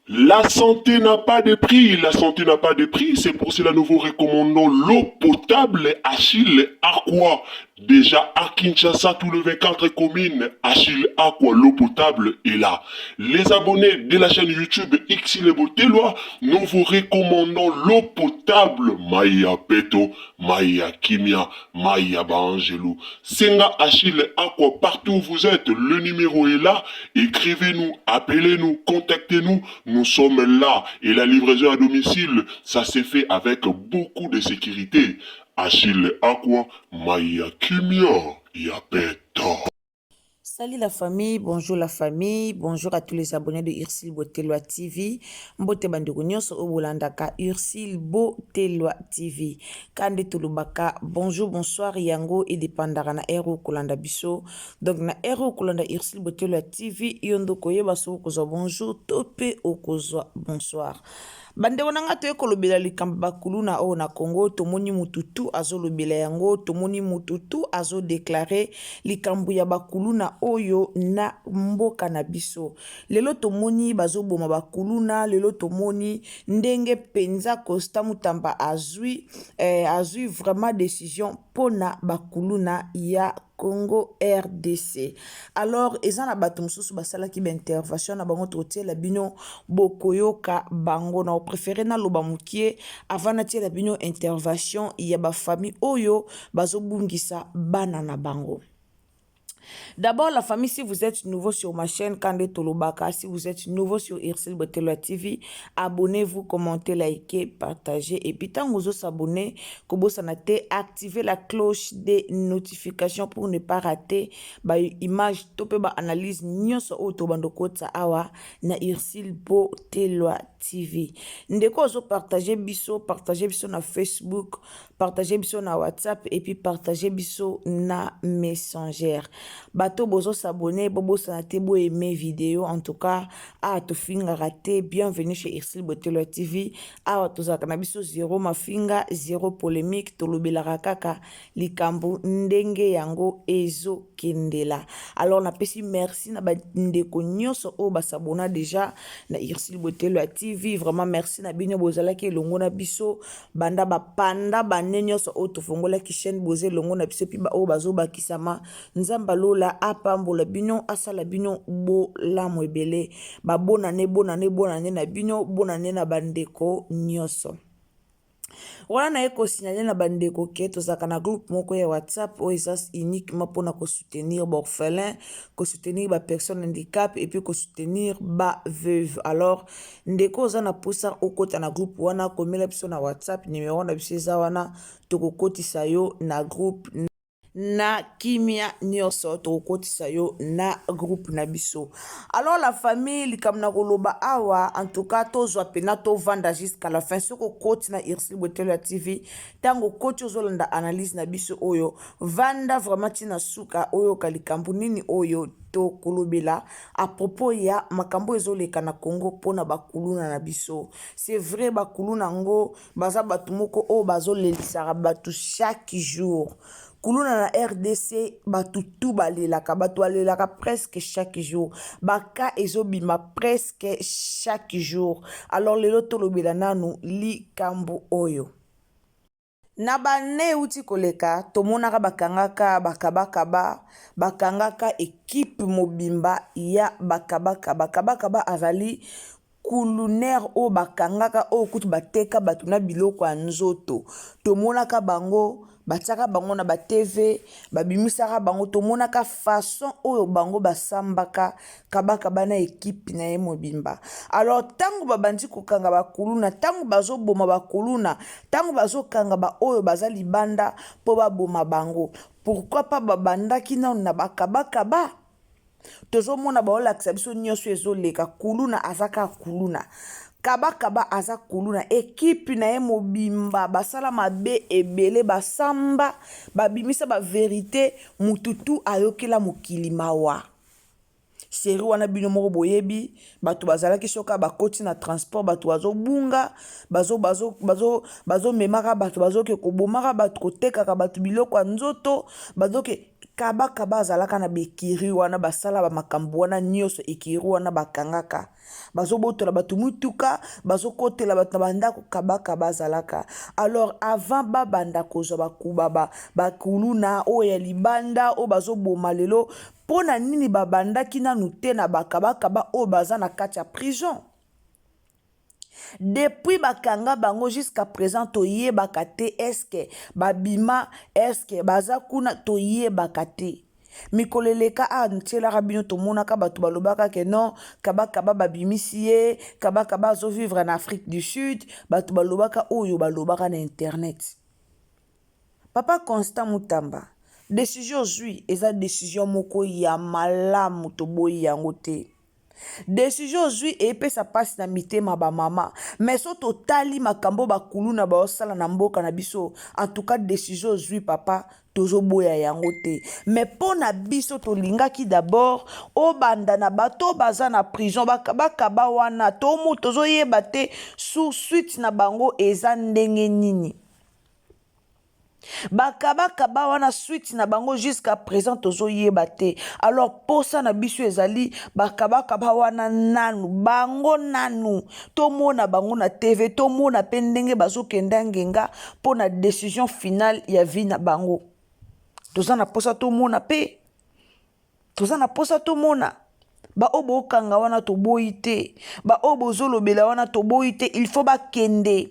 La santé n'a pas de prix, la santé n'a pas de prix, c'est pour cela que nous vous recommandons l'eau potable Achille Aqua. Déjà à Kinshasa, tous les 24 communes, Achille Aqua, l'eau potable est là. Les abonnés de la chaîne YouTube Xile Botelwa, nous vous recommandons l'eau potable Maya Peto, Maya Kimia, Maya Bangelou. Senga Achille Aqua, partout où vous êtes, le numéro est là. Écrivez-nous, appelez-nous, contactez-nous, nous sommes là. Et la livraison à domicile, ça s'est fait avec beaucoup de sécurité. Achille Aqua, Maya Kimia, Yapeta. Salut la famille, bonjour à tous les abonnés de Ursil Botelwa TV. Mbote bandeko nyonso obolandaka Ursil Botelwa TV. Kande tulubaka, bonjour, bonsoir, yango et dépendara na ero kolanda biso. Donc na ero kolanda Ursil Botelwa TV, yondo koyeba so kozwa bonjour, tope okozwa bonsoir. Bandeko nanga toye kolobela likambo bakulu na o na Congo, tomoni mututu azo lobela yango, tomoni mututu azo déclarer likambo ya bakulu na oyo na mboka na biso. Lelo tomoni bazo boma bakulu na, lelo tomoni ndenge penza Costa Mutamba azui vraiment décision pona bakulu na ya Congo RDC. Alors, ezana bato mususu basala ki ba intervention na bango trotier la bino bokoyoka bango na préféré na loba mukie avant na tie la bino intervention ya ba famille oyo bazobungisa bana na bango. D'abord, la famille, si vous êtes nouveau sur ma chaîne Kande Tolobaka, si vous êtes nouveau sur Ursil Botelwa TV, abonnez-vous, commentez, likez, partagez. Et puis, tant que vous s'abonnez, activez la cloche des notifications pour ne pas rater image, tope ba analyse, nyonso auto bandokota awa na Ursil Botelwa TV. Ndeko ozo partager biso na Facebook, partager biso na WhatsApp et puis partager biso na Messenger. Bato bozo s'abonner, bobo sanate bo aimer vidéo. En tout cas, a to finga raté. Bienvenue chez Ursil Botelwa TV. A to zakana biso zéro mafinga, zéro polémique. To lobela kaka likambo ndenge yango ezo kendela. Alors na pesi merci na ba ndeko nyonso o basabona déjà na Ursil Botelwa TV. Vraiment merci na bino bozala ke longo na biso banda ba panda ba nyonso o to fongola ki chaîne boze longo na biso pi ba o bazo bakisama nzamba lola apambola bino asala bino bo la mwebele ba bonane na bino bonane na bandeko nyonso. Wana na eko signalé na bandeko ke tozaka na groupe moko ya WhatsApp o esas uniquement pona ko soutenir ba orphelin, ko soutenir ba personne handicap et puis ko soutenir ba veuve. Alors ndeko za na posa okota na groupe wana komela biso na WhatsApp numéro na biso za wana tokokotisa yo na groupe na kimia nyonso tokotisa yo na groupe na biso. Alors la famille likamna koloba awa en tout cas tozwa pena to vanda jusqu'à la fin soko koti na Ursil Botelwa TV tango koti ozolanda analyse na biso oyo vanda vraiment tina suka oyo kalikambu nini oyo to kolobela à propos ya makambo ezoleka na Congo pona bakuluna na biso. C'est vrai bakuluna ngo baza batu moko o bazolelisa batu chaque jour. Kuluna na RDC batutu balelaka batu alelaka presque chaque jour. Baka ezobima presque chaque jour. Alors lelo tolobela nanu likambo oyo. Na bane uti koleka tomonaka bakangaka équipe mobimba ya bakabakaba azali kuluner o bakangaka o kutu bateka batu na biloko ya nzoto tomonaka bango batiaka bango na ba TV babimisaka bango tomonaka façon oyo bango basambaka kabakaba na équipe na ye mobimba. Alors tango babandi kokanga bakuluna, tango bazoboma bakuluna, tango bazokanga ba oyo baza libanda po baboma bango, pourquoi pas babandaki nano na bakabakaba? Tozomona baolakisa biso nyonso ezoleka, kuluna azaka kuluna, kabakaba aza kuluna, ekipe na ye mobimba basala mabe ebele basamba babimisa ba verité mututu ayokela mokili mawa. Seri wana bino moko boyebi bato bazalaki soka bakoti na transport bato bazobunga bazo memaka bato bazoke kobomaka bato kotekaka bato biloko ya nzoto bazoke kabakaba azalaka na bekiri wana basala bamakambo wana nyonso ekiri wana bakangaka bazobotola bato mutuka bazokotela bato na bandako kabakaba azalaka. Alors avant babanda kozwa bakuba bakuluna oyo ya libanda oyo bazoboma lelo pona nini babandaki nanu te na bakabakaba oyo baza na kati ya prison? Depuis bakanga bango jusqu'à présent toyebaka te eske babima eske baza kuna toyebaka te. Mikolo eleka ntielaka bino tomonaka bato balobaka ke non kabakaba babimisi ye kabakaba azovivre en Afrique du Sud, bato balobaka oyo balobaka na internet. Papa Constant Mutamba, décision zwi eza décision moko ya malamu toboyi yango te. Décision zwi epesa pasi na mitema ba mama, mais so totali makambo bakuluna baosala na mboka na biso, en tout cas décision zwi papa tozoboya yango te. Mais pona biso tolingaki d'abord obanda na bato baza na prison bakaba wana tomu tozoyeba te sous suite na bango eza ndenge nini. Bakaba wana suite na bango jusqu'à présent tozoyeba te. Alors posa na biso ezali bakaba wana nanu bango nanu tomona bango na TV tomona pe ndenge bazokenda ngenga pona décision finale ya vie na bango. Toza na posa tomona pe toza na posa tomona ba obo kanga wana toboyi te ba obo zolobela wana toboyi te. Il faut bakende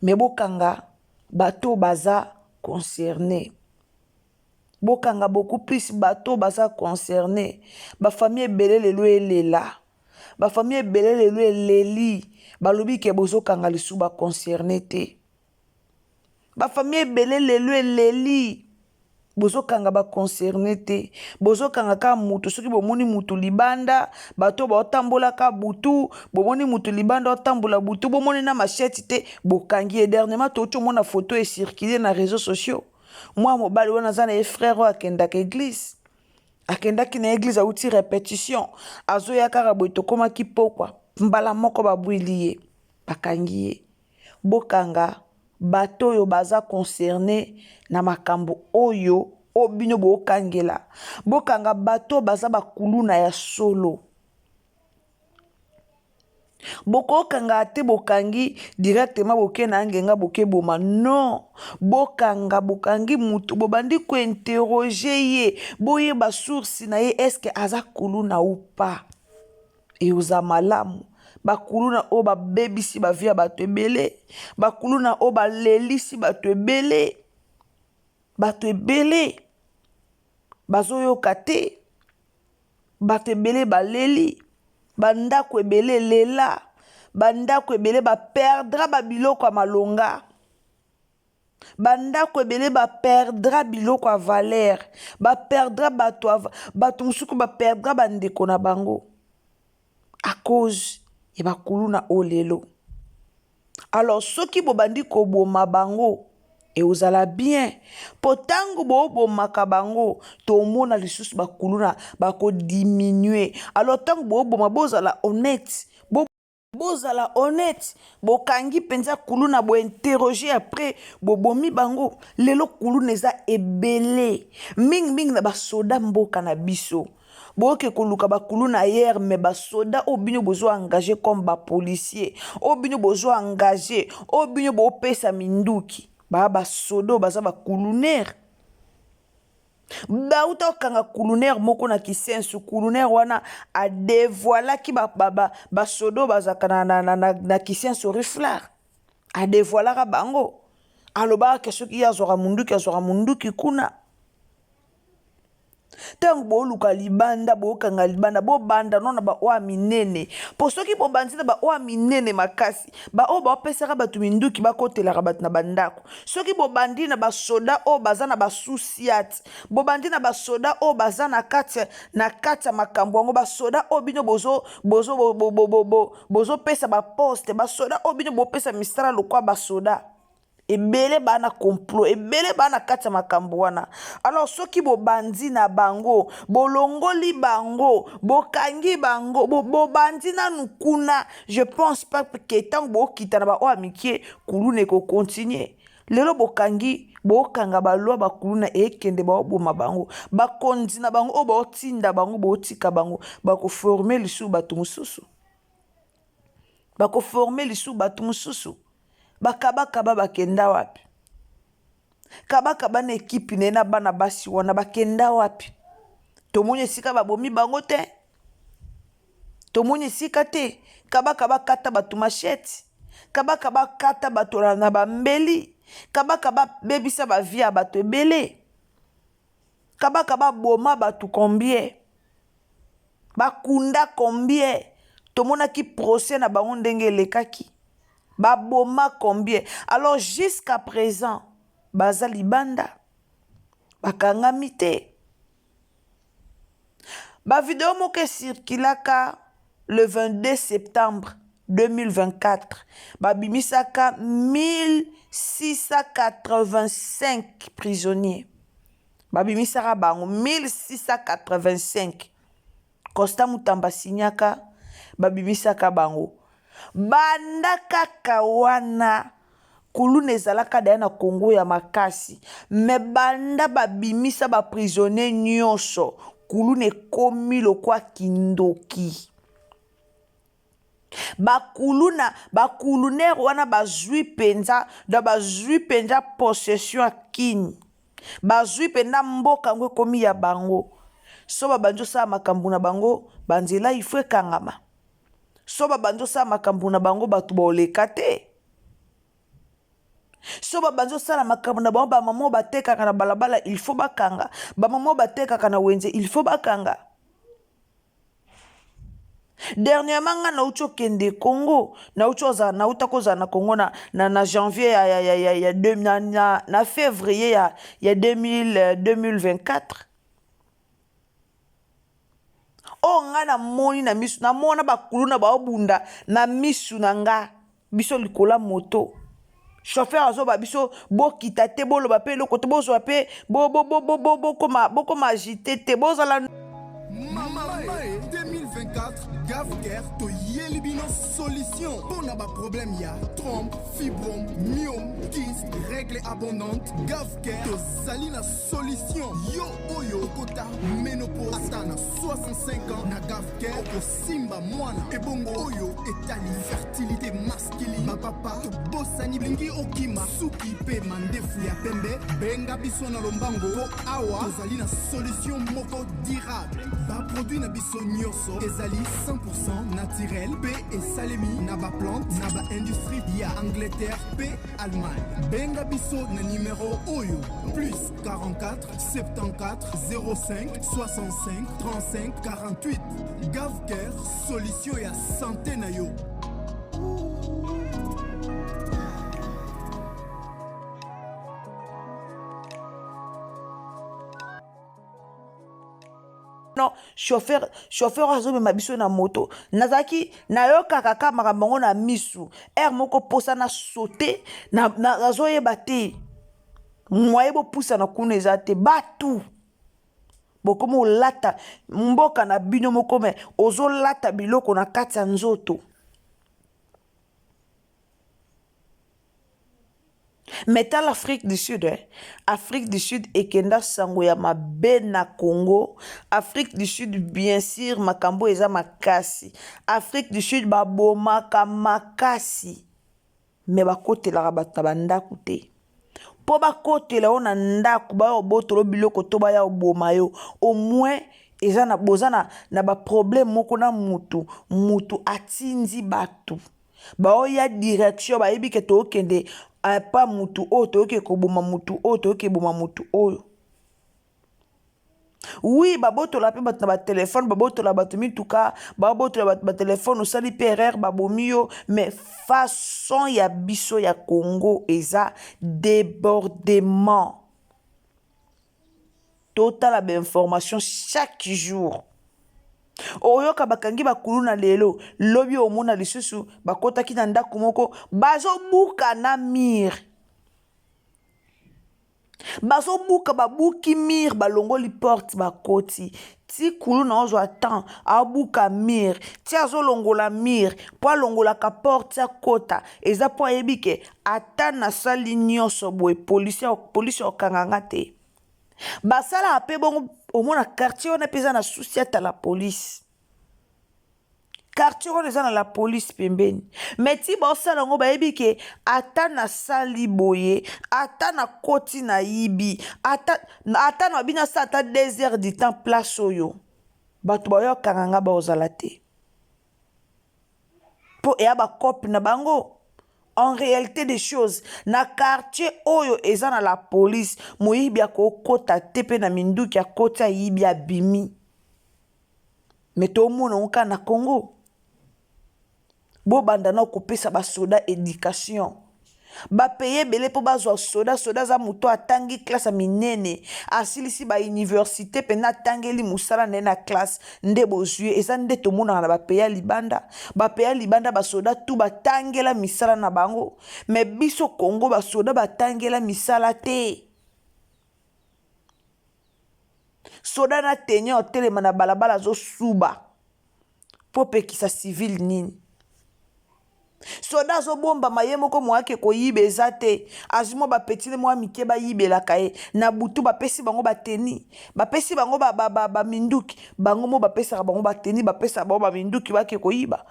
mais bokanga bato baza concerné. Bokanga beaucoup plus bateau baza concerné. Ba famille ebele lelo elela. Ba famille ebele lelo eleli. Ba lobi ke bozo kanga lisu ba concerné te. Ba famille ebele lelo eleli. Bozo kanga ba concerné te. Bozo kanga ka mutu soki bomoni mutu libanda bato ba otambola ka butu bomoni mutu libanda otambola butu bomoni na machette te bokangi dernièrement to mona photo e circuler na réseaux sociaux. Moi mobali wana za na frère akendaka église akendaki na église auti répétition azoya kaka boy to koma kipokwa mbala moko babwili ye bakangi ye. Bokanga bato oyo baza concerné na makambo oyo obino bokangela. Bokanga bato baza bakuluna ya solo. Bokokanga te bokangi directement boke na ngenga boke boma non. Bokanga bokangi mutu bobandi ko interroger ye boye ba source na ye eske aza kuluna ou pas. E uza malamu bakuluna o ba bebisi ba via bato ebele bakuluna o ba lelisi bato ebele bazoyoka te bato ebele baleli bandako ebele lela bandako ebele baperdra babiloko ya malonga bandako ebele baperdra biloko ya valeur baperdra bato mosuku baperdra bandeko na bango à cause ya bakuluna o lelo. Alors soki bobandi koboma bango e ozala bien potango bobomaka bango tomona lisusu bakuluna bako diminuer. Alors tango boboma bozala honnête bozala honnête bokangi penza kuluna bo interroger après bobomi bango lelo kuluna eza ebele mingi na basoda mboka na biso. Boke koluka bakuluna hier mais basoda obino bozo engagé comme ba policier obino bozo engagé obino bo pesa minduki ba sodo baza bakuluner bauta okanga kuluner moko na kisensu kuluner wana a dévoila ki ba sodo bazaka na kisensu riflar a dévoila ka bango alobaka soki azwaka munduki kuna ntango booluka libanda bookanga libanda bobanda nona baoyo minene mpo soki bobandi na baoyo minene makasi baoyo baopesaka bato minduki bakotelaka bato na bandako soki bobandi na basoda oyo baza na basusiate bobandi na basoda oyo baza na kati ya makambo yango basoda oyo bino bozopesa baposte basoda oyo bino bopesa misala lokwa basoda ebele bana complot ebele bana kati ya makambo wana alors soki bobandi na bango bolongoli bango bokangi bango bobandi nanu kuna je pense pas que ntango bookita na baoyo mikie kuluna ekokontinue lelo bookanga balwa bakuluna ekende baoboma bango bakonzi na bango oyo baotinda bango bootika bango bakoforme lisusu bato mosusu bakabakaba bakenda wapi kabakaba na ekipi ne na bana basi wana bakenda wapi tomoni esika babomi bango te tomoni esika te kabakaba kata bato machete kabakaba kata bato na bambeli kabakaba bebisa bavia ya bato ebele kabakaba boma bato combien bakunda combien tomonaki procès na bango ndenge elekaki baboma combien alors jusqu'à présent baza libanda bakangami te bavideo moko esirkilaka le 22 septembre 2024 babimisaka 1685 prisonniers babimisaka bango 1685 Costa Mutamba signaka babimisaka bango banda kaka wana kuluna ezalaka daya na Congo ya makasi me banda babimisa baprisonnier nyonso kuluna ekomi lokwa kindoki bakuluner wana bazwi penza possession ya kini bazwi penza mboka yango ekomi ya bango so babandi osala makambo na bango banzela ifo ekangama so babandi osala makambo na bango bato baoleka te so babandi osala makambo na bango bamama batekaka na balabala il faut bakanga bamama batekaka na wenze il faut bakanga dernièrement nga nauti okende Congo nauta kozala na Congo na janvier na février ya 2024 o nga na moni na misu na mona bakuluna baobunda na misu na nga biso likola moto chauffeur azoba biso bokita te boloba pe eloko te bozwa pe bokoma agité te bozala Mama 2024 Gavker to Yelibino solution pour na problème ya trompe, fibrome, myome, kyste, règles abondantes. Gavker to salina solution. Yo oyo kota ménopause atana 65 ans na Gavker ko simba mwana ebongo oyo etali fertilité masculine. Ma papa to bosani blingi okima suki pe mandefu ya pembe benga biso na lombango po awa salina solution moko durable. Ba produit na biso nyonso ezali 100% naturel pe esalemi na ba plante na ba industrie ya Angleterre pe Allemagne. Benga biso na numéro oyo plus 44 74 05 65 35 48. Gavker solution ya santé na yo. non chauffeur azomema biso na moto nazaki nayokaka kaka makambo yango na misu moko posa na sote nazoyeba te mwaye bopusana kuna eza te batu bokomi olata mboka na bino moko me ozolata biloko na kati ya nzoto mais dans l'Afrique du Sud, Afrique du Sud ekenda sango ya mabe na Congo. Afrique du Sud, bien sûr, makambo eza makasi. Afrique du Sud, babomaka makasi. Mais bakotelaka bato na bandako te. Po bakotela ona ndako ba obotolo biloko to ba ya oboma yo. Au moins eza na bozana na ba problème moko na mutu atindi batu. Ba oya direction ba yebi ke to okende pas mutu oyo toyoki koboma mutu oyo toyoki eboma mutu oyo. Oui, babotola pe bato na batelefone, babotola bato mituka, babotola batelefone osali pe erreur babomi yo, mais façon ya biso ya Congo eza débordement. Total information chaque jour. Oyoka bakangi bakulu na lelo, lobi omona lisusu bakotaki na ndako moko, bazobuka na mire. Bazobuka babuki mire balongoli porte bakoti. Ti kulu na ozo atan abuka mire. Ti azolongola mire po alongolaka porte ya kota. Eza po ayebike ata na sali nyonso boye polisi okanganga te. Basala ape bongo omona quartier wana peza na souci ata la police. Quartier wana eza na la police pembeni. Mais ti bosala ngo bayebike ata na sali boye, ata na koti na yibi, ata na bina sa ata 2 heures du temps place oyo. Bato bayo kanganga bozala te. Po eya ba cop na bango. En réalité des choses, na quartier oyo eza na la police, moyibi akokota tepe na minduki akota yibi abimi. Meto mona onka na Congo. Bo bandana kopesa ba soda éducation. Ba paye belé po bazwa soda za muto atangi classe minene. Asilisi ba université pena tangeli musala na classe nde bozue eza nde tomona na ba paye libanda. Ba paye libanda ba soda tu batangela misala na bango. Mais biso Congo ba soda batangela misala te. Soda na tenye otelema na balabala zo suba. Po pekisa civil nini. Soda zo bomba mayemo ko mwake ko yibe zate azimo ba petile mwa mike ba yibe la kae na butu ba pesi bango ba teni ba pesi bango ba minduki bango mo ba pesa bango ba teni ba pesa bango ba minduki ba ke ko yiba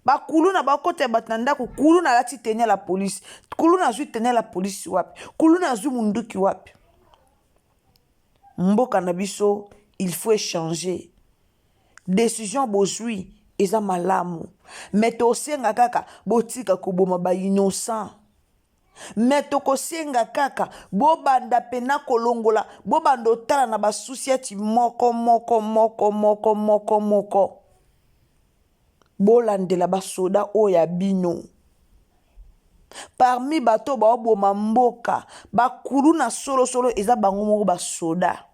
ba kulu na ba kote batanda ko kulu na lati tenya la police kulu na zu tenya la police wapi kulu na zu munduki wapi. Mboka na biso il faut échanger décision bozui eza malamu. Meto senga kaka botika koboma ba innocent. Meto kosenga kaka bobanda pena kolongola bobando tala na ba society moko. Bolandela ba soda oya bino. Parmi bato ba oboma mboka bakulu na solo eza bango moko ba soda.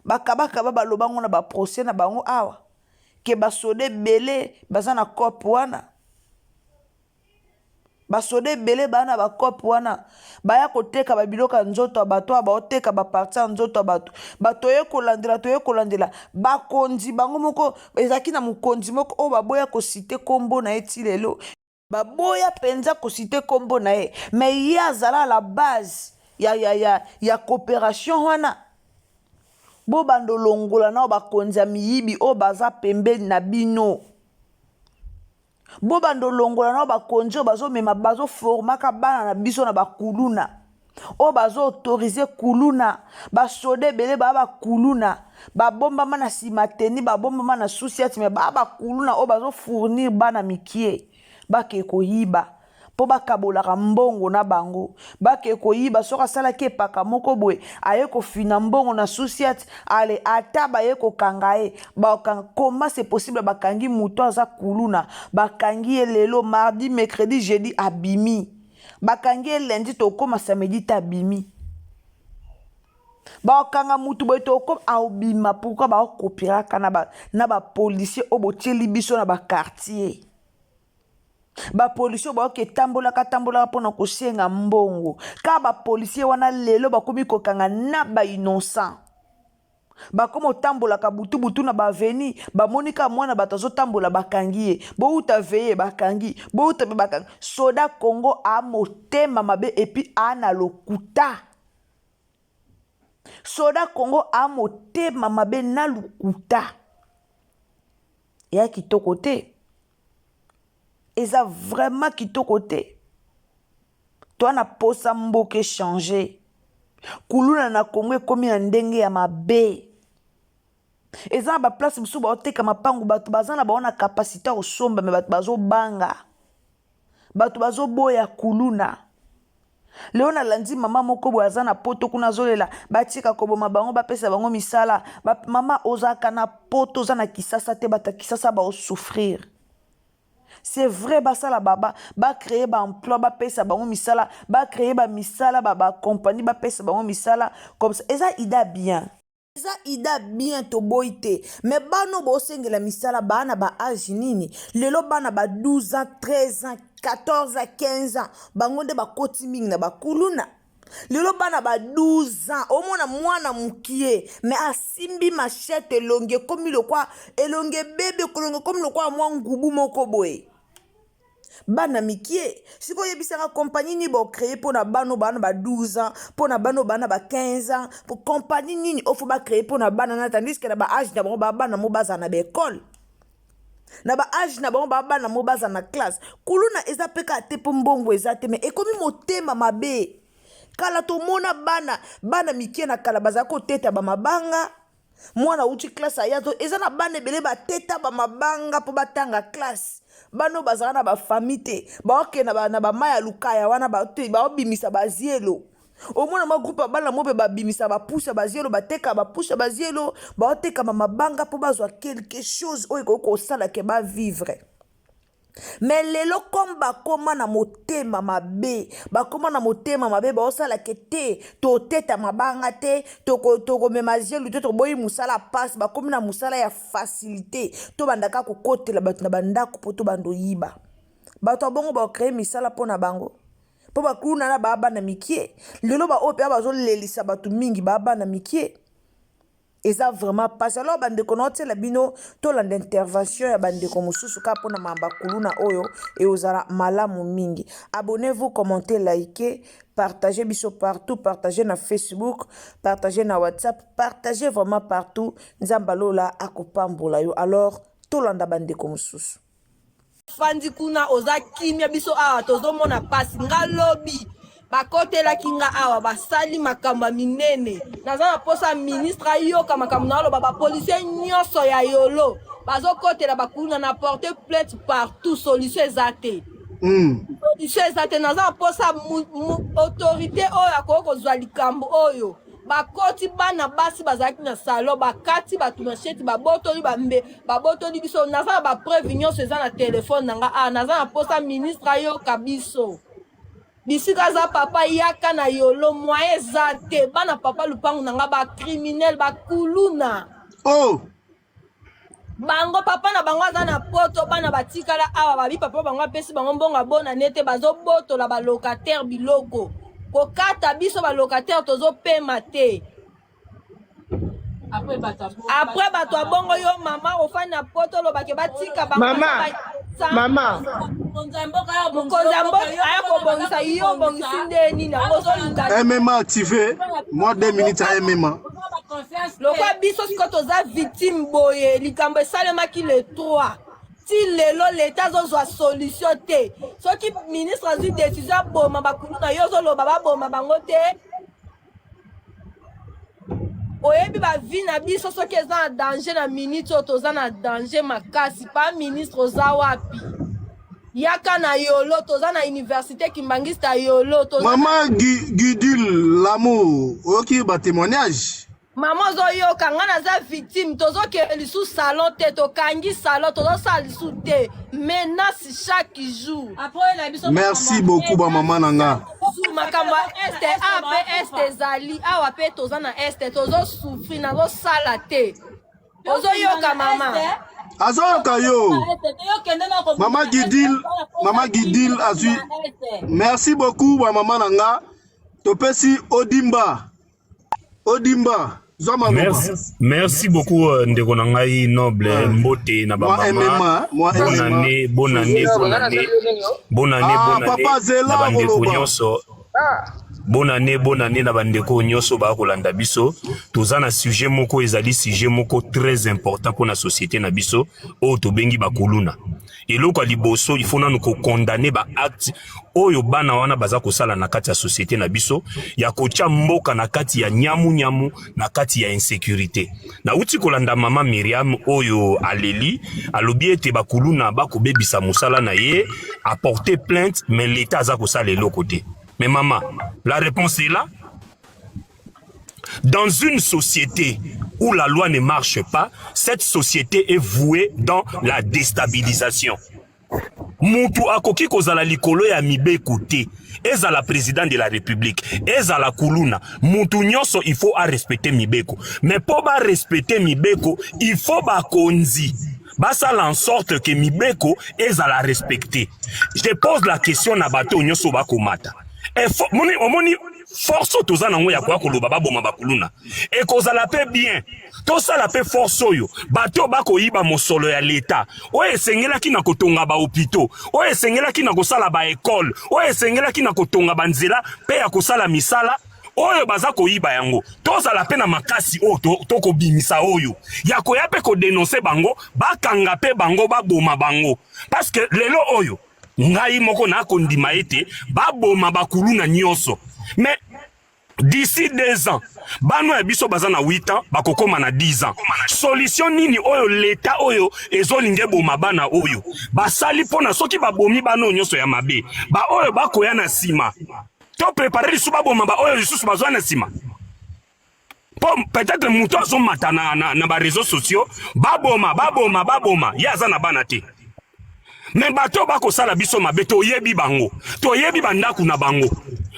Bakabaka balobango na ba procès na bango awa. Ke basode belé bazana cop wana. Basode belé bana ba cop wana. Baya koteka babiloka nzoto abato abaoteka ba partir nzoto abato. Batoye kolandela. Bakonzi bango moko ezaki na mukonzi moko o baboya ko citer kombo na eti lelo. Baboya penza ko citer kombo na e. Mais yazala la base ya coopération wana. Bo bando longola na bakonza miyibi o baza pembeni na bino. Bo bando longola na bakonzi o bazo mema bazo formaka bana na biso na bakuluna. O bazo autoriser kuluna. Basode bele ba kuluna. Ba bomba mana simateni ba bomba mana souciati me ba kuluna o bazo fournir bana mikie. Ba ke koyiba. Po bakabolaka mbongo na bango bake koyiba soka sala ke paka moko boy aye ko fina mbongo na société ale ata baye ko kangae comment c'est possible bakangi muto aza kuluna bakangi lelo mardi mercredi jeudi abimi bakangi lundi to koma samedi tabimi bakanga mutu boy to ko abima pourquoi ba kopiraka na ba policier obotieli biso na ba quartier. Ba policier ba ke tambola pona ko senga mbongo ka ba policier wana lelo bakomi kokanga na ba innocent ba komo tambola ka butu na ba veni ba monika mwana batazo tambola bakangi bo uta veye bakangi bo uta be bakangi soda Congo a motema mabe epi ana lokuta soda Congo a motema mabe na lokuta ya kitoko te. Eza vraiment kitoko te. Toi na posa mboke changer. Kuluna na Congo komi na ndenge ya mabe. Eza ba place musu ba oteka mapangu bato bazana ba ona capacité osomba me bato bazo banga. bato bazoboya kuluna. Leo nalandi mama moko boye aza na poto kuna azolela batika koboma bango bapesa bango misala mama ozaka na poto oza na kisasa te bata kisasa baosouffrir. C'est vrai basala baba ba créer ba emploi ba pesa bango misala ba créer ba misala ba compagnie ba pesa bango misala comme ça eza ida bien. Eza ida bien to boite mais bano bo sengela misala bana ba âge nini lelo bana ba 12 ans 13 ans 14 ans 15 ans bango nde bakoti mingi na bakuluna lelo bana ba 12 ans omona mwana mukie mais asimbi machette elonge komi lokwa elonge bebe kolonge komi lokwa mwa ngubu moko boye bana mikie siko yebisaka compagnie ni bo créer pour na bano bana ba 12 ans pour na bano bana ba 15 ans pour compagnie nini ofo ba créer pour na bana na tandis que na ba âge na ba bana mo baza na école na ba âge na ba bana mo baza na classe kuluna eza peka te po mbongo eza te mais ekomi motema mabe kala to mona bana mikie na kala baza ko teta ba mabanga mwana uti classe ayato eza na bana ebele ba teta ba mabanga po batanga classe bano bazala na ba famille te baoke na ba maya lukaya wana ba te baobimisa bazielo omona ma groupe bana mobe babimisa ba pusha bazielo bateka ba pusha bazielo baoteka mabanga po bazwa quelque chose oyo ko sala ke ba vivre. Mais lelo comme bakoma na motema mabe bakoma na motema mabe baosala ke te to teta mabanga te to mema zielu te to boyi musala passe bakomi na musala ya facilité to bandaka ko kotela bato na bandako po to bando yiba bato bongo ba créer misala pona bango po bakuluna na baba na mikie lelo ba ope bazo lelisa bato mingi baba na mikie. Et ça vraiment passe. Alors, bande konote la bino, to la d'intervention ya bande komususu ka pona mamba kuluna oyo et ozara malamu mingi. Abonnez-vous, commentez, likez, partagez biso partout, partagez na Facebook, partagez na WhatsApp, partagez vraiment partout. Nzambalo la akopambola yo. Alors, to landa bande komususu. Fandi kuna oza kimia biso awa tozo mona pasi nga lobby. Bakotela kinga awa basali makamba minene naza na posa ministre yoka makambo na lo baba policier nyonso ya yolo bazokotela bakuluna na porter plainte partout solution ezate solution ezate naza na posa autorité oyo akoko zwa likambo oyo bakoti bana basi bazaki na salon bakati batu machete babotoli bambe babotoli biso naza na ba preuve nyonso eza na telefone nanga naza na posa ministre yoka biso bisika za papa yaka na yolo moye zate bana papa lupangu nanga ba criminel ba kuluna bango papa na bango za na poto bana batikala awa babi papa bango pesi bango mbonga bona nete bazo boto la ba locataire biloko kokata biso ba locataire tozo pema te après bato abongo yo mama ofani na poto lo bake batika bango Mama. MMA activé. Moi 2 minutes à MMA. Le quoi biso sikoto za victime boye likambo salema ki le 3. Si lelo l'état zo zwa solution te. So ki ministre azu décision boma bakuluna yo zo lo baba boma bango te. Oyebi ba vie na biso soki eza na danger na minute oyo toza na danger makasi pa ministre oza wapi yaka na yolo toza na université kimbangista yolo toza Maman Gudule l'amour oyoki ba témoignage Maman ozoyoka nga naza victime tozokende lisu salon te tokangi salon tozosala lisu te menace chaque jour. Merci beaucoup ba maman nanga makambo este ape este zali awa pe toza na este tozosufri nazosala te ozoyoka mama azoyoka yo Maman Gudule azui. Merci beaucoup ba maman nanga topesi Odimba Merci beaucoup ndeko na ngai noble mbote na baba bonne année papa Zela na bandeko nyonso bonne année na bandeko nyonso ba kolanda biso. Toza na sujet moko ezali sujet moko très important pour la société na biso o to bengi bakuluna. Et loko liboso il faut na nous condamner ba acte oyo bana wana baza kosala na kati ya société na biso ya kocha mboka na kati ya nyamu na kati ya insécurité. Na uti kolanda mama Myriam oyo aleli alobi ete bakuluna ba kobebisa musala na ye a porté plainte mais l'état aza kosala eloko te. Mais maman, la réponse est là. Dans une société où la loi ne marche pas, cette société est vouée dans la déstabilisation. Mutu akoki kozala likolo ya mibeko te. Ezala président de la République, ezala kuluna. Mutu nyonso il faut à respecter mibeko. Mais pour ba respecter mibeko, il faut ba konzi. Basala en sorte que mibeko ezala respecter. Je pose la question na bato nyonso ba komata. Omoni force toza nango ya kwa koloba baboma bakuluna e kozala pe bien tosala pe force oyo bato bako yiba mosolo ya leta oyo esengelaki na kotonga ba hôpitaux oyo esengelaki na kosala ba école oyo esengelaki na kotonga banzela pe ya kosala misala oyo baza koyiba yango tozala pe na makasi oyo toko bimisa oyo ya koya pe ko dénoncer bango bakanga pe bango baboma bango parce que lelo oyo ngai moko na kondima ete baboma bakuluna nyonso. Mais d'ici 2 ans, bano ya biso baza na 8 ans, bakokoma na 10 ans. Solution nini oyo l'état oyo ezolinge boma bana oyo. Basali pona soki babomi bano nyonso ya mabe. Ba oyo bakoya na sima. To préparer lisu baboma ba oyo lisu bazwa na sima. Peut-être muto azo mata na ba réseaux sociaux, baboma. Yaza na bana te. Mais bato bako sala biso mabe to yebi bango. To yebi bandaku na bango.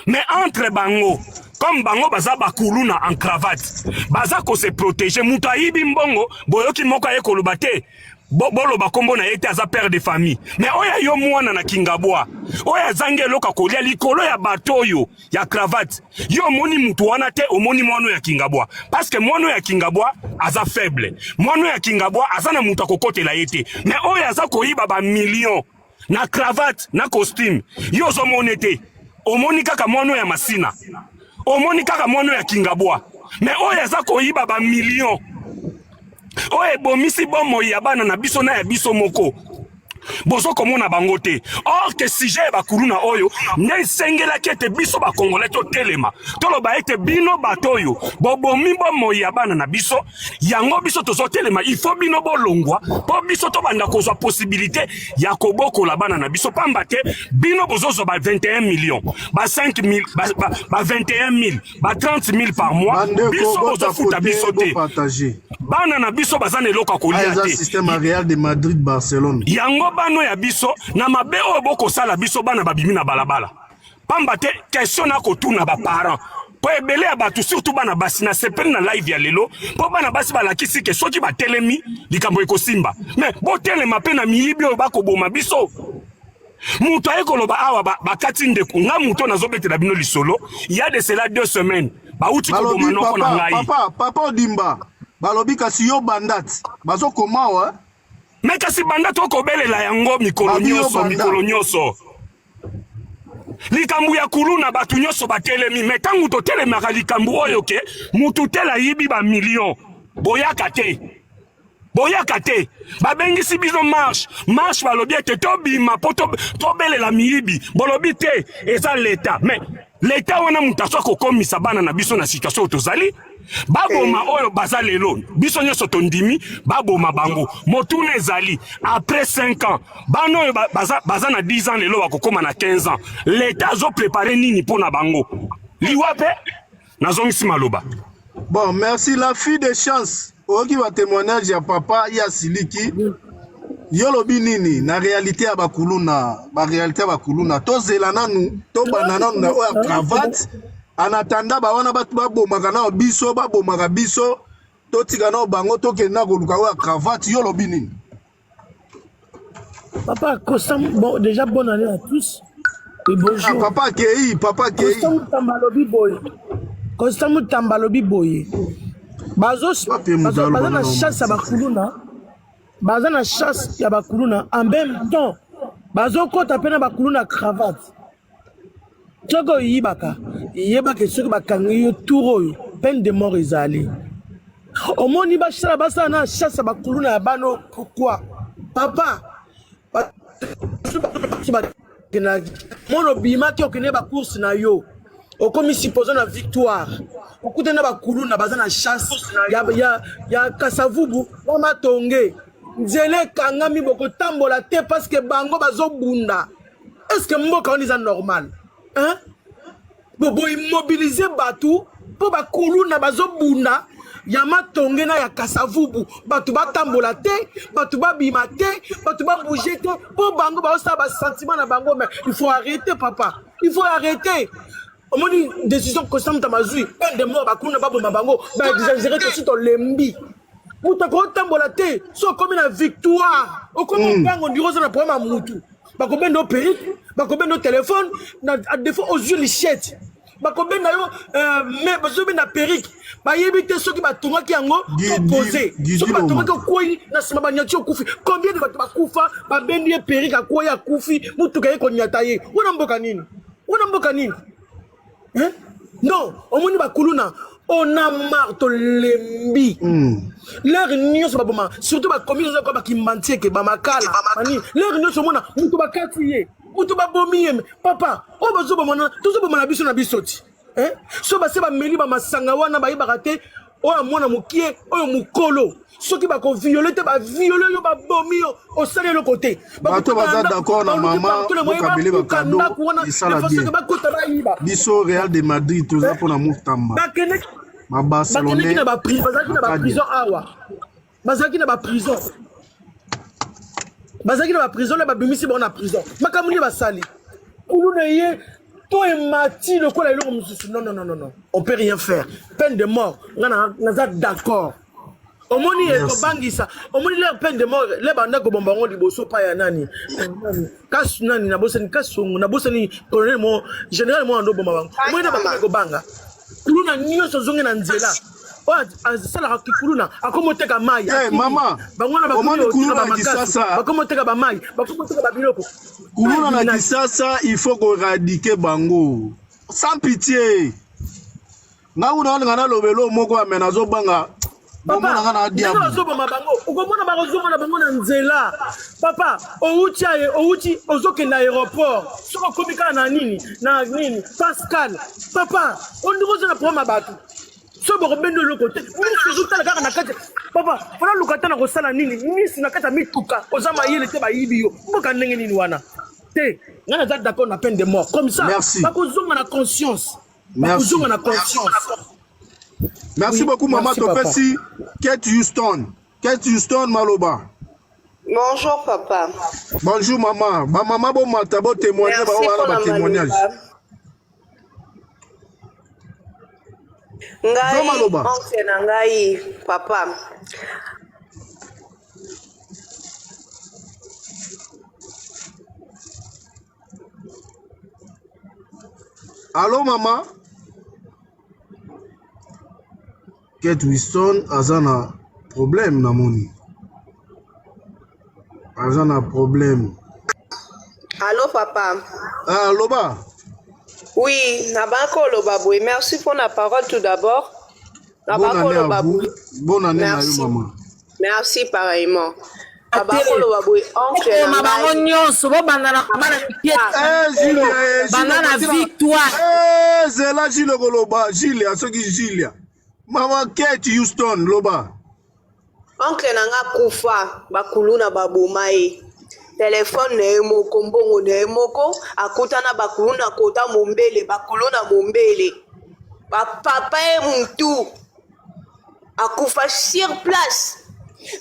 Mais entre bango, comme bango baza bakuluna en cravate, baza ko se protéger, muto ayibi mbongo, boyoki moko ye koloba te. Bolo bakombo na ete aza père de famille. Mais oya yo mwana na Kingabwa. Oya zange loka kolia likolo ya bato yo ya cravate. Yo moni mutu wana te omoni mwana ya Kingabwa. Parce que mwana ya Kingabwa aza faible. Mwana ya Kingabwa aza na mutu akokote la ete. Mais oya aza koyiba ba million na cravate na costume. Yo zo monete. Omoni kaka mwana ya Masina. Omoni kaka mwana ya Kingabwa. Mais oya aza koyiba ba million. Oye bomisi bomo ya bana na biso na ya biso moko. Bozo komona bango te. Or que sujet bakuluna oyo ne sengela kete biso ba congolais to telema. Toloba ete bino batoyo. Bobomi bomo ya bana na biso yango biso tozo telema. Il faut bino bolongwa po biso to banda kozwa possibilité ya koboko la bana na biso pamba te bino bozozo ba 21 millions, ba 5 000, ba 21 000, ba 30 000 par mois. Biso bozo futa biso te. Bana na biso bazane loka kolia te. Système Real de Madrid Barcelone. Yango bano ya biso na mabe oyo boko sala biso bana babimi na balabala. Pamba te question na kotuna ba parents. Po ebele ya batu surtout bana basi na sepeli na live ya lelo. Po bana basi balakisi ke soki ba telemi likambo ekosimba. Mais bo telema pe na miyibi oyo bako boma biso. Muto ayekoloba awa bakati ndeku nga muto nazobetela bino lisolo. Il y a de cela 2 semaines. Ba uti ko boma noko na ngai. Papa Odimba. Balobi kasi yo bandat. Bazo komawa. Mais kasi bandat okobelela yango mikolo nyonso. Likambu ya kuluna batu nyonso batelemi. Mais tangu to telemaka likambu oyo ke mutu tela yibi ba million. Boyaka te. Babengisi biso marche balobi ete tobima po tobelela miyibi. Bolobi te eza l'état. Mais l'état wana mutaso kokomisa bana na biso na situation tozali. Baboma oyo baza lelo biso nyonso tondimi baboma bango motuna ezali après 5 ans bano oyo baza na 10 ans lelo bakokoma na 15 ans l'état zo préparer nini pona bango liwape nazongisi maloba. Bon, merci la fille de chance oki ba témoignage ya papa ya Siliki yolobi nini na réalité ya bakuluna to zelana nu to banana na oya cravate. En attendant, bawana batu babomaka na biso babomaka biso totika na bango tokenda koluka wa cravate yo lobi nini. Papa Kostam, bon déjà bonne année à tous et bonjour. Ah, papa Kei Kostam Tambalobi boye. Bazos bazana chasse ya bakuluna. Bazana chasse ya bakuluna en même temps. Bazo kota pena bakuluna cravate. Toko yibaka. Yebaka soki bakangi yo tour oyo. Peine de mort ezali. Omoni basala basala na chasse bakuluna ya bano pourquoi? Papa. Mono bimaki okene ba course na yo. Okomi supposé na victoire. Okute na bakuluna baza na chasse ya Kasavubu na Matonge. Nzele kangami boko tambola te parce que bango bazo bunda. Est-ce que mboka on est normal? Hein? Bobo immobiliser batu po bakuluna bazo bunda. Ya Matonge na ya Kasavubu batu batambola te batu babima te batu babouger te po bango ba osa ba sentiment na bango mais il faut arrêter papa il faut arrêter au moins une décision constante tamazui un de mort bakuna baboma bango ba exagérer que si to lembi muta ko tambola te so comme une victoire au comme bango ndiro za na problème mutu bako bendo perruque bako bendo téléphone na à défaut aux yeux lichette bako bendo yo mais bazo benda perruque ba yebite soki batongaki yango opposé soki batongaki okoi na sima banyati okufi combien de bato bakufa babendi ye perruque akoi akufi mutuka ye konyata ye wana mboka nini hein non omoni bakuluna on a marre to lembi leur nyonso baboma surtout bakomi oza kwa bakimbantie ke bamakala mani leur nyonso mona mutu bakati ye mutu babomi ye papa o bazobomana tozobomana biso na bisoti hein so base bameli bamasanga wana bayebaka te oyo mwana mokie oyo mokolo soki bakoviole te baviole yo babomi yo osali eloko te bato baza d'accord na mama bokabele bakado esala bien biso Real de Madrid toza mpona motamba bakendeki na baprison awa bazalaki na baprison le babimisi bango na prison makambo nini basali kulu na ye to emati lokola eloko mosusu non on peut rien faire peine de mort nga naza d'accord omoni ekobangisa omoni le peine de mort le banda kobomba ngo liboso pa ya nani kasu nani nabosani kasongo nabosani colonel mo général mo ando bomba bango omoni na bakoma kobanga kuluna nyonso zonge na nzela asalaka kikuluna akomoteka mai mama omoni kuluna na kisasa bakomoteka bamai bakomoteka babiloko kuluna na kisasa il faut qu'éradiquer bango sans pitié nga una nga na lobelo moko amena zobanga papa bazoboma bango okomona bakozomona bango na nzela papa outi ozokenda aéroport soko okomi kaka na nini Pascal papa ondikoza na problème ya bato so bokobende eloko te misi ozotala kaka na kati papa fona luka te na kosala nini misi na kati ya mituka oza mayele te bayibi yo mboka ndenge nini wana te nga naza d'accord na peine de mort comme ça bakozonga na conscience bakozonga na conscience. Merci beaucoup, maman. Topesi, Kate Houston, Maloba. Bonjour, papa. Bonjour, maman. Ma maman, bon matin, bon témoignage. Témoignage. Ngai, papa. Allô, maman? Kate Houston aza na problème na moni. Aza na problème. Allô papa. Ah loba. Oui, nabako loba boy. Merci pour la parole tout d'abord. Nabako loba boy. Bonne année à vous maman. Merci pareillement. Nabako loba boy. Oncle mabango nyonso bo bandana bana pièce. Banana victoire. Zela Gilles Goloba, Gilles asoki Gilles. Mama Kate Houston loba. Oncle nanga kufa bakuluna baboma ye. Téléphone na emoko mbongo na emoko akutana bakuluna kota mombele bakuluna mombele. Ba papa e mtu akufa sur place.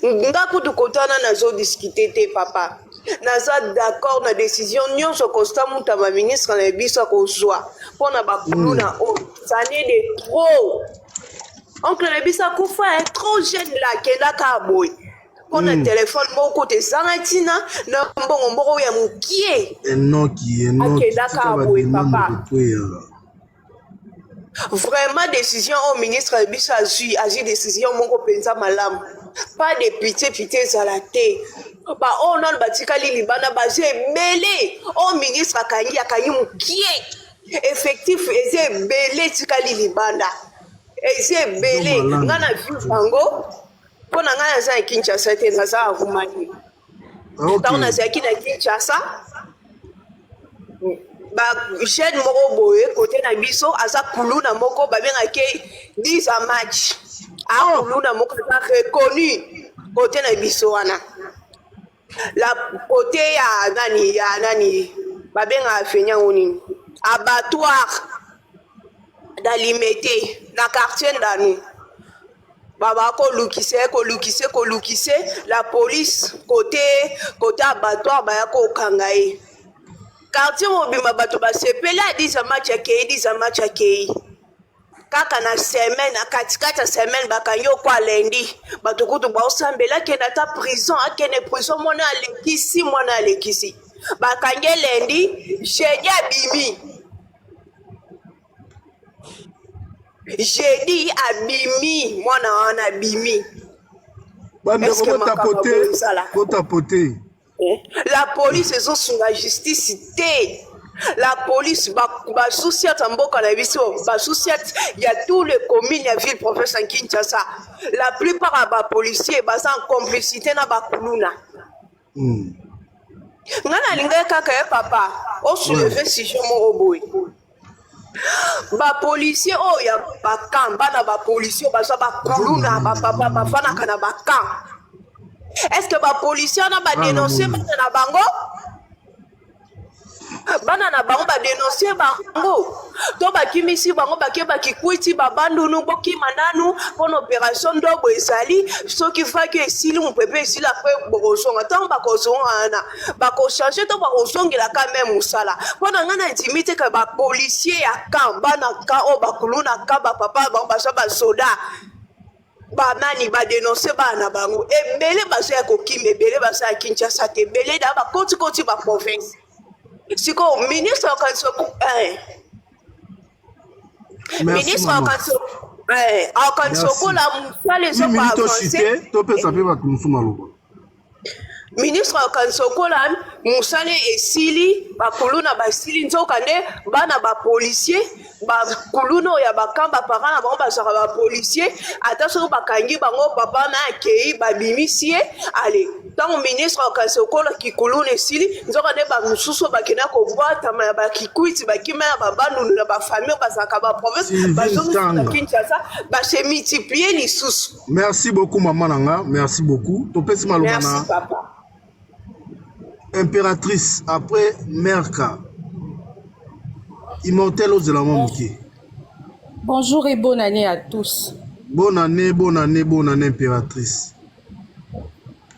Nga kutu kotana nazo discuter te papa. Naza d'accord na décision nyonso Costa Mutama ministre na biso kozwa pona bakuluna o ça n'est de trop. Oncle Lebisa Koufa est trop jeune là, Kenda Kaboy. On a téléphone beaucoup de Zanatina, na mbongo mbongo ya mukie. Enoki. Kenda Kaboy, papa. Vraiment décision au ministre Lebisa agi décision mongo penza malam. Pas de pitié zalate. Ba on a batikali libana baje mêlé. Au ministre akanyi mukie. effectif eza ebele etikali libanda eza ebele nga na vi bango mpo na ngai naza na Kinshasa te naza ya Rumani ntango nazalaki na Kinshasa jeune moko boye kote na biso aza kuluna moko babengaki 10 a match akuluna moko aza reconnu kote na biso wana la kote ya nani babengaka fenyango nini abattoir d'alimete na quartier ndanu baba kolukise la police côté abattoir baya kokanga ye quartier mobima bato basepeli adiza match akei kaka na semaine na katikati ya semaine bakangi okwa lendi bato kutu baosambela akende ata prison akende prison mwana alekisi bakangi lendi jeudi abimi mwana wana abimi botapote la police ezosunga justice te la police basusi ata mboka na biso basusi ya tous les communes ya ville province en Kinshasa la plupart ya bapolicier baza en complicité na bakuluna nga nalingai kaka ye papa osuleve sujet moko boye bapolicier oyo ya bakamp bana bapolicier baza bakuluna bapapa bafanaka na bakamp est-ce que bapolicier wana badenonce bana na bango badenonce bango to bakimisi bango bake bakikwiti babandunu bokima nanu mpona opération ndobo ezali soki faki esili mopepe esili apres bokosonga ntango bakosonga wana bakochange to bakosongelaka me mosala mpona ngai na ndimi teke bapolicier ya camp bana ka oyo bakuluna ka bapapa bango baza basoda banani badenonce bana bango ebele baza ya kokima ebele baza ya Kinshasa te ebele da bakotikoti baprovince siko ministre akansokola mosala ezoka avance topesa mpe bato mosusu maloba ministre akansokola mosala esili bakuluna basili nzoka nde bana bapolicier bakuluna oyo ya bakamba parent na bango bazaka bapolicier ata soki bakangi bango papa na akei babimisi ye ale ntango ministre akansokola kikuluna esili nzoka nde bamosusu bakenda kobwatama ya bakikwiti bakima ya babandunu na bafamille bazalaka baprovince bazongisaka na Kinshasa base multiplie lisusu. Merci beaucoup mama nanga, merci beaucoup topesi maloba na merci papa impératrice après Merka immortel aux éléments moqués. Bonjour et bonne année à tous. Bonne année impératrice.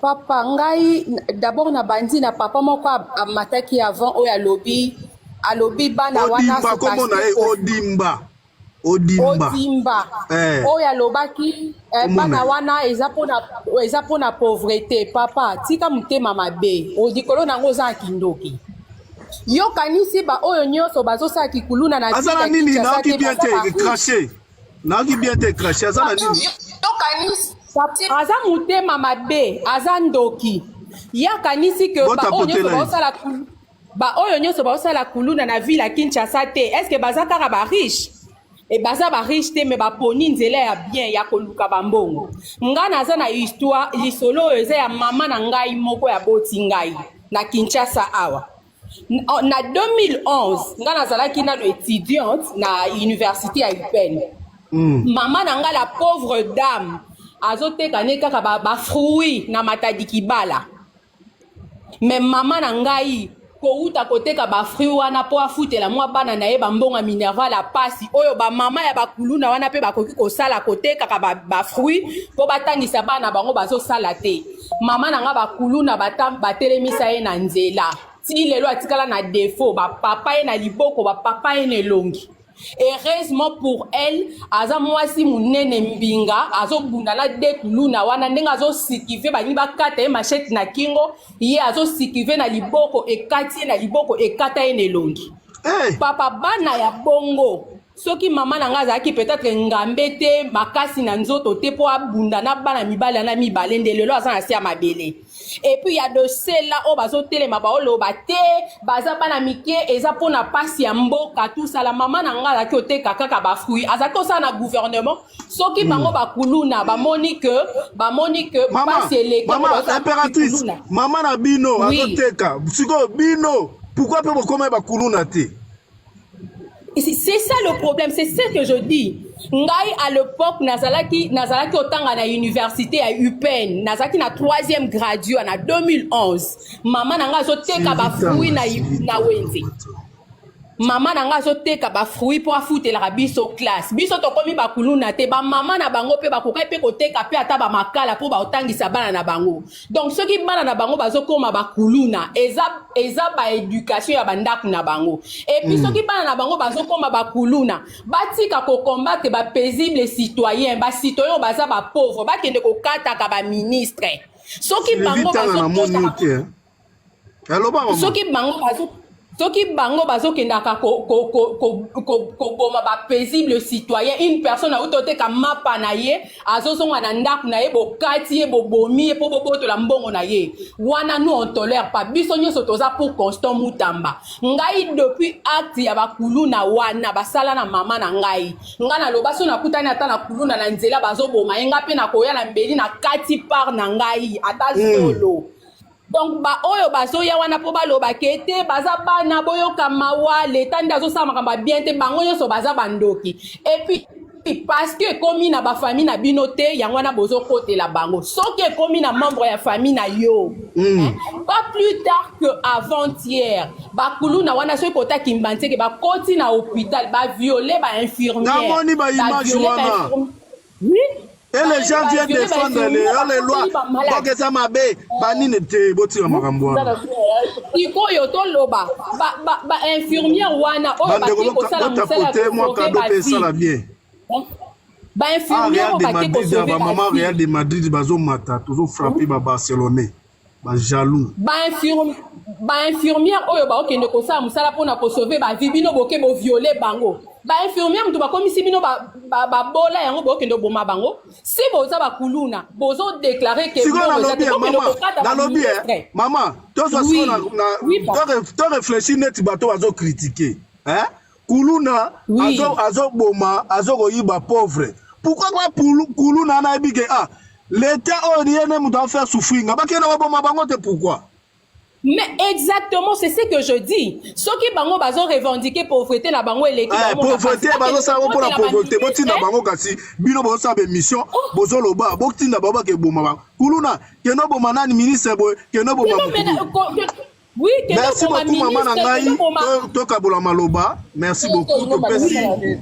Papa ngai d'abord na bandi na papa moko amataki avant oyo alobi bana wana Odimba oyo alobaki bana wana eza pona pauvreté papa tika motema mabe odikolo nango oza kindoki yokanisi ba oyo nyonso bazosala kikuluna na azala nini naoki bien te craché azala nini aza motema mabe aza ndoki yakanisi ke ba oyo nyonso bazosala kuluna na ville ya Kinshasa te est-ce que baza kaka ba riche et baza ba riche te me baponi nzela ya bien ya koluka bambongo nga naza na histoire lisolo oyo eza ya mama na ngai moko ya boti ngai na Kinshasa awa na 2011 nga nazalaki nano étudiante na université ya UPN mama na ngai la pauvre dame azoteka ne kaka bafruit na matadi kibala me mama na ngai kouta koteka bafruit wana po afutela mwa bana na ye bambonga minerval ya pasi oyo bamama ya bakuluna wana mpe bakoki kosala kotekaka bafruit po batangisa bana bango bazosala te mama na nga bakuluna batelemisa ye na nzela ti lelo atikala na défaut bapapa ye na liboko bapapa ye na elongi. Heureusement pour elle aza mwasi munene mbinga azobunda na de kuluna wana ndenga azosikive bani bakata ye machete na kingo ye azosikive na liboko ekati na liboko ekata ye nelongi papa bana ya bongo soki mama na nga azalaki peut-être ngambe te makasi na nzoto te po abunda na bana mibale na mibale nde lelo aza na se ya mabele. Et puis il y a de ceux-là au bazo telema baoloba te baza bana mike eza pona pasi ya mboka tout ça la maman na nga azalaki oteka kaka ba fruit azalaki osala na gouvernement soki bango bakuluna bamoni que pasi eleki maman impératrice maman na bino azoteka siko bino pourquoi pe bokoma bakuluna te? C'est ça le problème, c'est ce que je dis. Ngai à l'époque nazalaki otanga na université à UPN, nazalaki na 3e graduat na 2011. Maman nanga azoteka ba fruit na wenze. Maman nanga azoteka ba fruit pour afutela biso classe. Biso tokomi bakuluna te ba maman na bango pe bakokai pe koteka pe ata ba makala pour ba otangisa bana na bango. Donc ceux qui bana na bango bazokoma bakuluna eza ba éducation ya bandaku na bango. Et puis ceux qui bana na bango bazokoma bakuluna batika ko combattre ba paisible citoyen, ba citoyen baza ba pauvre, ba kende ko kata ka ba ministre. Ceux qui bango bazokoma soki bango bazokendaka koboma ba paisible citoyen, une personne autoteka mapa na ye azozonga na ndaku na ye bokati ye bobomi ye po bobotola mbongo na ye wana nous on tolère pas biso nyonso toza pour Constant Mutamba. Ngai depuis acte ya bakuluna wana basala na mama na ngai na loba so nakutani ata na kuluna na nzela bazoboma ye nga pe na koya na mbeli na kati par na ngai ata solo. Donc ba oyo bazoya wana po baloba kete baza bana boyoka mawa leta ndazo sama kamba bien te bango nyonso baza bandoki. Et puis parce que komi na ba famille na binote yango na bozo kote la bango soki komi na membre ya famille na yo pas plus tard que avant-hier bakuluna wana so kota kimbanze ke ba koti na hôpital ba violer ba infirmière na moni ba image wana oui. Et les gens viennent défendre les lois. Donc ça m'a bé, banine te boti la makambo. Iko yoto loba, ba infirmière wana o ba ki ko sala musala ko moi cadeau pe sala bien. Ba infirmière o ba ki ko sauver ba maman Real de Madrid bazo mata, toujours frapper ba Barcelonais. Ba jaloux. Ba infirmière oyo ba okende ko sala musala pona ko sauver ba vie bino boke bo violer bango. Ba infirmière mtu bakomi si bino ba bola yango bokende boma bango si boza bakuluna bozo déclarer que maman to réfléchir net bato bazo critiquer hein kuluna azo boma azo koyiba pauvre pourquoi kuluna na ebike l'état orienté mu doit faire souffrir ngabakena ba boma bango te pourquoi? Mais exactement, c'est ce que je dis. Ceux qui bango bazo revendiquer pauvreté na bango eleki pauvreté bazo sa pour la pauvreté boti na bango kasi bino bozo sa be mission bozo loba boti na baba ke boma kuluna keno boma nani ministre boy keno boma oui, merci beaucoup maman na ngai to kabola maloba merci beaucoup to pesi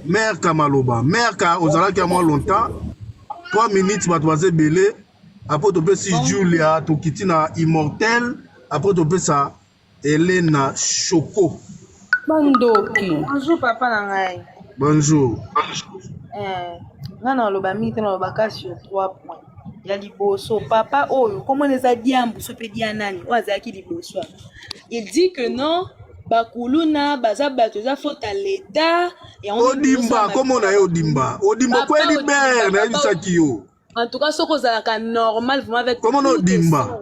mère Kamaloba mère ka ozala ka moi longtemps 3 minutes bato baze belé après to pesi Julia to kitina immortel. Après tu peux ça, Elena Choco. Bonjour papa nangai. Bonjour. Ngana loba mite na loba sur 3 points. Ya liboso papa oyo comment les adiambu so pe dia nani wazaki liboso. Il dit que non bakuluna baza bato za faute à l'état et on Odimba comment on a Odimba kweli ber na bisaki yo. En tout cas soko zalaka normal vraiment avec comment Odimba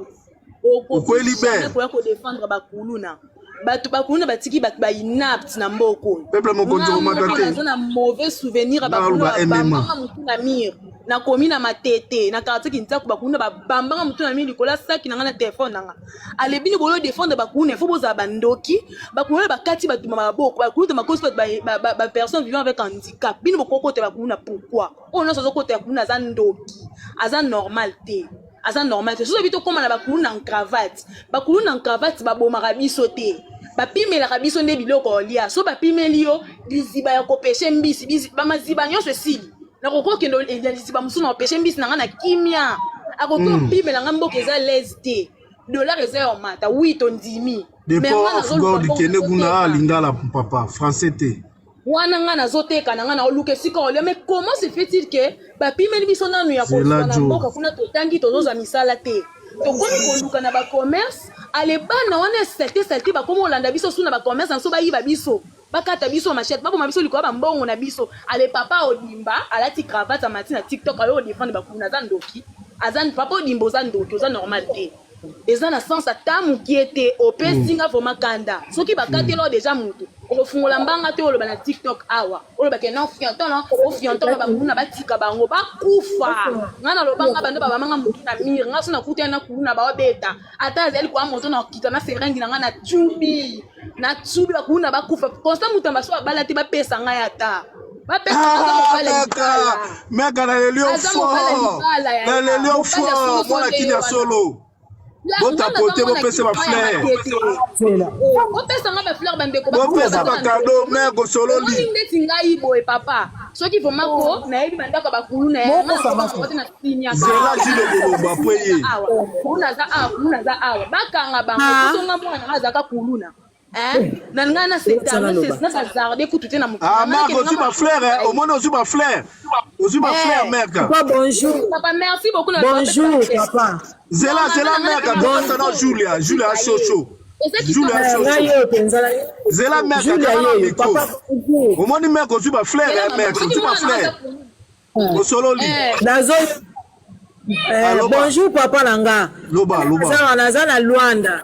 okweli be ko défendre bakuluna bato bakuluna batiki bato ba inapt na mboko peuple mokonzo matate na mauvais souvenir bakuluna bamba mutu na mire na komi na matete na quartier kintaku bakuluna bamba mutu na mire likola saki na ngana téléphone nanga alebini bolo défendre bakuluna faut boza bandoki bakuluna bakati bato maboko bakuluna makosi ba personne vivant avec handicap bino bokoko te bakuluna pourquoi on a sozo côté bakuluna za ndoki aza normal te aza normal te sozo bito koma na bakuluna en cravate babomaka biso te bapimelaka biso nde biloko olia so bapimeli yo liziba ya kopeshe mbisi bamaziba nyonso esili nakokokende liziba mosusu na kopeshe mbisi na nga na kimia akoki opimela nga mboka eza lese te dollar eza ya omata wi tondimi depo god kende kuna alingala papa français te wana nga nazoteka na nga na oluka esika olia mais comment se fait-il que bapimeli biso nanu ya kozuwa na mboka kuna totangi tozoza misala te tokomi koluka na bacommerce ale bana wana salte bakomi olanda biso su na bacommerce na so bayiba biso bakata biso machette baboma biso likolo bambongo na biso ale papa odimba alati cravate amati na TikTok ayo odefendre bakulu aza ndoki aza papa odimba oza ndoki oza normal te eza na sens ata mokie te opesinga vraimen kanda soki bakatela deja motu okofungola mbanga te oloba na TikTok awa olobake non fianton ofianton bakulu na batika bango bakufa nga na lobanga bando babamanga motu na mire nga so nakutana na kulu na baobeta ata azali kwa moto na kita na serengi na nga na tsubi bakulu na bakufa constant motu baso babala te bapesa ngai ata meka na lelio fort mwana kini ya solo botapote bopesa bafleur opesanga bafleur bandeko bopesa bakado meko sololi ndeti ngai boye papa soki vomako nayebi bandako bakulu na zela jile koloba po ye unaza awa bakanga bango kozonga mwana azaka kuluna na ngai na bazarde kutu te na moko ozwi bafleur omoni ozwi bafleur meka papa merci beaucoup bonjour papa zela meka dokasa na Julia Chocho zela meka kana miko omoni meka ozwi bafleur meka ozwi bafleur osololi bonjour papa nanga loba naza na Luanda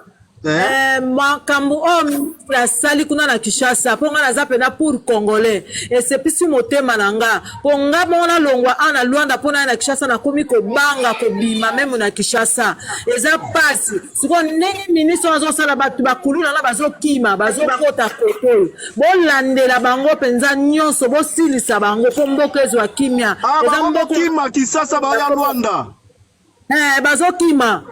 makambo oyo asali kuna na Kinshasa mpo nga naza pena pour congolais esepisi motema na nga mpo nga bongo nalongwa ana Luanda mpo na na Kinshasa nakomi kobanga kobima meme na Kinshasa eza pasi sikoyo ndenge ministre azosala bato bakulu na nga bazokima bazokota kotoyo bolandela bango mpenza nyonso bosilisa bango mpo mboka ezwa kimia eza mbokokima Kinshasa baya Luanda bazokima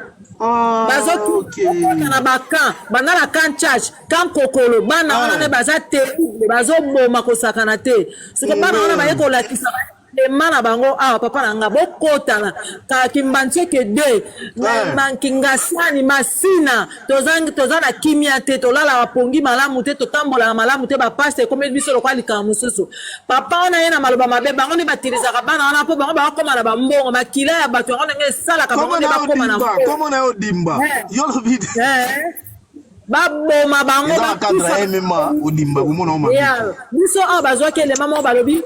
bazokana bakan banda na kan charge kan kokolo bana wana ne baza terrible bazoboma kosakana te siko bana wana baye kolakisa ema na bango awa papa na nga bokotana kakimbantieke de mankingasani masina toza na kimia te tolala bapongi malamu te totambola na malamu te bapase ekomi biso lokwa likama mosusu papa wana ye na maloba mabe bango nde batilisaka bana wana mpo bango bakokoma na bambongo makila ya bato yango ndenge esalaka bango nde bakoma na komo na yo dimba yolobide baboma bango biso awa bazwaki elema moko balobi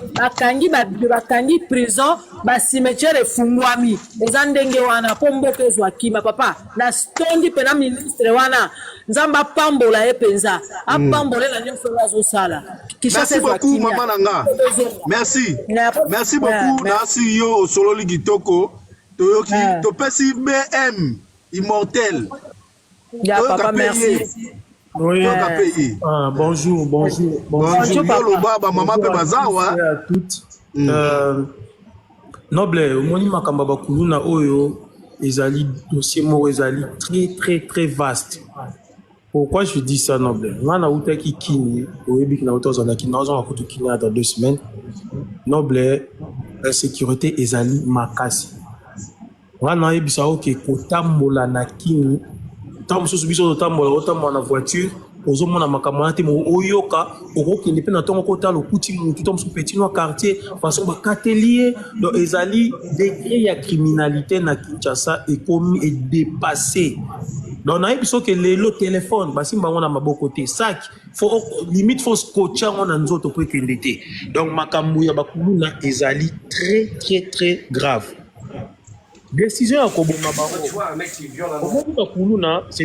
bakangi prison basimetiere efungwami eza ndenge wana mpo mboka ezwa kima papa na stondi mpena ministre wana nzambe apambola ye mpenza apambole na nyonso oyo azosala merci beaucoup mama na nga merci beaucoup nasi yo osololi kitoko toyoki topesi BM immortel. Papa, merci. Oui. Bonjour. Bonjour à toutes. Noble, omoni makamba bakuluna oyo ezali dossier moko ezali très vaste. Pourquoi je dis ça, Noble? Ngana utaki kini, oyebi kina utoza na kina ozo makutu kina dans 2 semaines. Noble, la sécurité ezali makasi. Ngana yebisa oke kotambola na kini. Tant que biso totambola otambola na voiture ozomona makambo wana te mo oyoka okokende mpe na ntongo kotala okuti mutu to mosusu petit no quartier façon bakatelier donc ezali degré ya criminalité na Kinshasa ekomi edépassé donc nayebi soki lelo téléphone basimba yango na maboko te sac faut limite faut scotcher yango na nzoto po ekende te donc makambo ya bakuluna ezali très grave. Décision à Koboma Kuluna, ce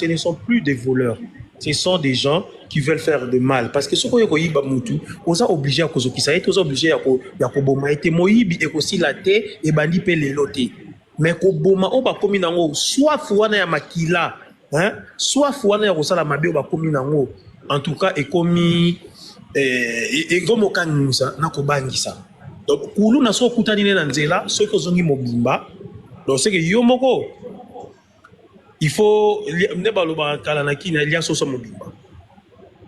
ne sont plus des voleurs. Ce sont des gens qui veulent faire de mal. Parce que ce qu'on y a mutu, on a obligé à cause qui ça est, on a obligé à Koboma et Moïbi et aussi la terre et bandi pe les lotés. Mais Koboma on va commis nango soit fouana ya makila, hein, soit fouana ya kosala mabe on va commis nango. En tout cas, et commis et gomo kangusa na kobangisa. Donc Kuluna so kutani na nzela, so ko zongi mobimba. Donc c'est que yomoko il faut ne baloba kala na kina lia so mobimba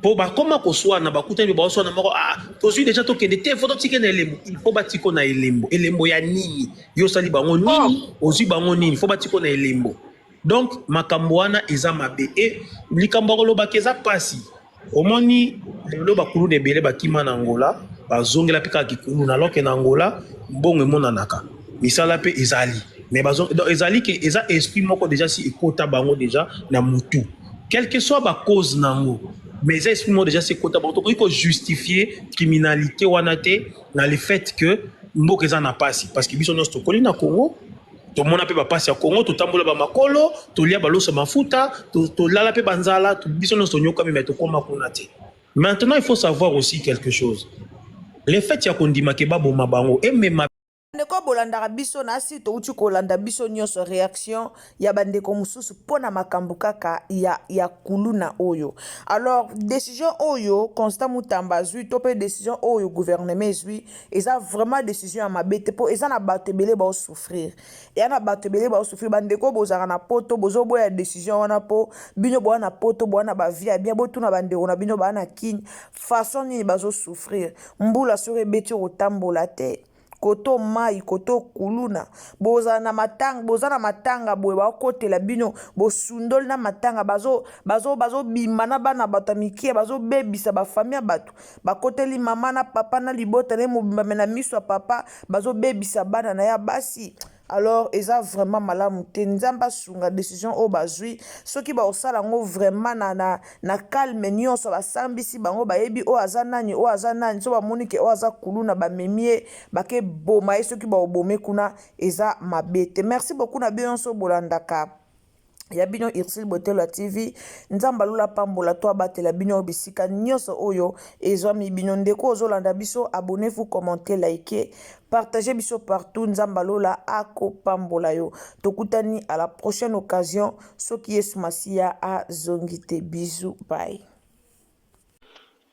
po ba koma ko swa na bakutani ba so na moko to suis déjà to kende te photo tike na elembo il faut batiko na elembo ya nini yo sali bango nini ozi bango nini faut batiko na elembo donc makambo wana eza mabe et likambo ko loba keza pasi omoni lelo bakulu de bele bakima na Angola bazongela pika kikunu na loke na Angola mbongo monanaka misala pe ezali. Mais donc ezali que eza esprit moko déjà si ekota bango déjà na mutu quelle que soit ba cause nango mais ils expriment déjà ces quotas. Il faut justifier la criminalité dans le fait que Mboka n'a pas si. Parce que nous sommes au Congo, tout le monde a pas passer au Congo, tout le monde a makolo, tout le monde a mafuta, tout le monde a banzala, tout le monde a Maintenant, il faut savoir aussi quelque chose. Le fait qu'il y a qu'on dit que baboma bango et même ndeko bolandaka biso na si touti kolanda biso nyonso réaction ya bandeko mususu pona makambo kaka ya kuluna oyo. Alors décision oyo Constant Mutamba zui topé décision oyo gouvernement zui eza vraiment décision ya mabete po eza na bato ebele ba souffrir ya na bato ebele ba souffrir bandeko bozaka na poto bozo boya décision wana po bino boya na poto boya na ba vie bien botuna bandeko na bino ba na kin façon ni bazo souffrir mbula sore beti otambola te koto mai koto kuluna boza na matanga boye bakotela bino bosundoli na matanga bazo bima na bana bato mikie bazo bebisa ba famille bato bakoteli mama na papa na libota ne mobimba na miso papa bazo bebisa bana na ya basi. Alors eza vraiment malamu te nzamba sunga décision o bazui soki ba osala ngo vraiment na calme nyonso basambisi bango bayebi o azanani so ba monike o aza kuluna ba memie bake boma soki ba obome kuna eza mabete. Merci beaucoup na bionso bolandaka ya bino Ursil Botelwa TV nzamba lula pambola to abatela bino bisika nyonso oyo ezwami bino ndeko ozolanda biso abonnez-vous commentez likez partagez biso partout nzamba lula ako pambola yo tokutani à la prochaine occasion soki Yesu Masia a zongite bisous bye.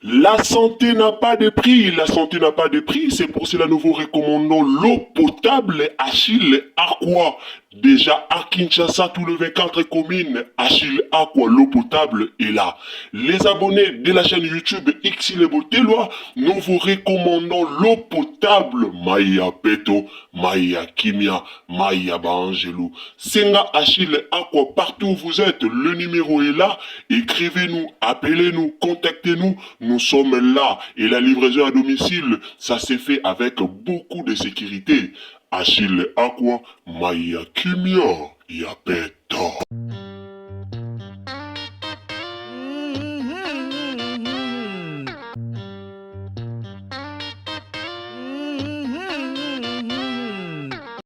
La santé n'a pas de prix, la santé n'a pas de prix, c'est pour cela nous vous recommandons l'eau potable Achille Aqua. Déjà à Kinshasa, tous les 24 communes, Achille Aqua, l'eau potable est là. Les abonnés de la chaîne YouTube Ursil Botelwa, nous vous recommandons l'eau potable Maya Peto, Maya Kimia, Maya Bangelou. Senga Achille Aqua, partout où vous êtes, le numéro est là. Écrivez-nous, appelez-nous, contactez-nous. Nous sommes là et la livraison à domicile, ça s'est fait avec beaucoup de sécurité. Achille Aqua, Maya Kimia, Yapeto.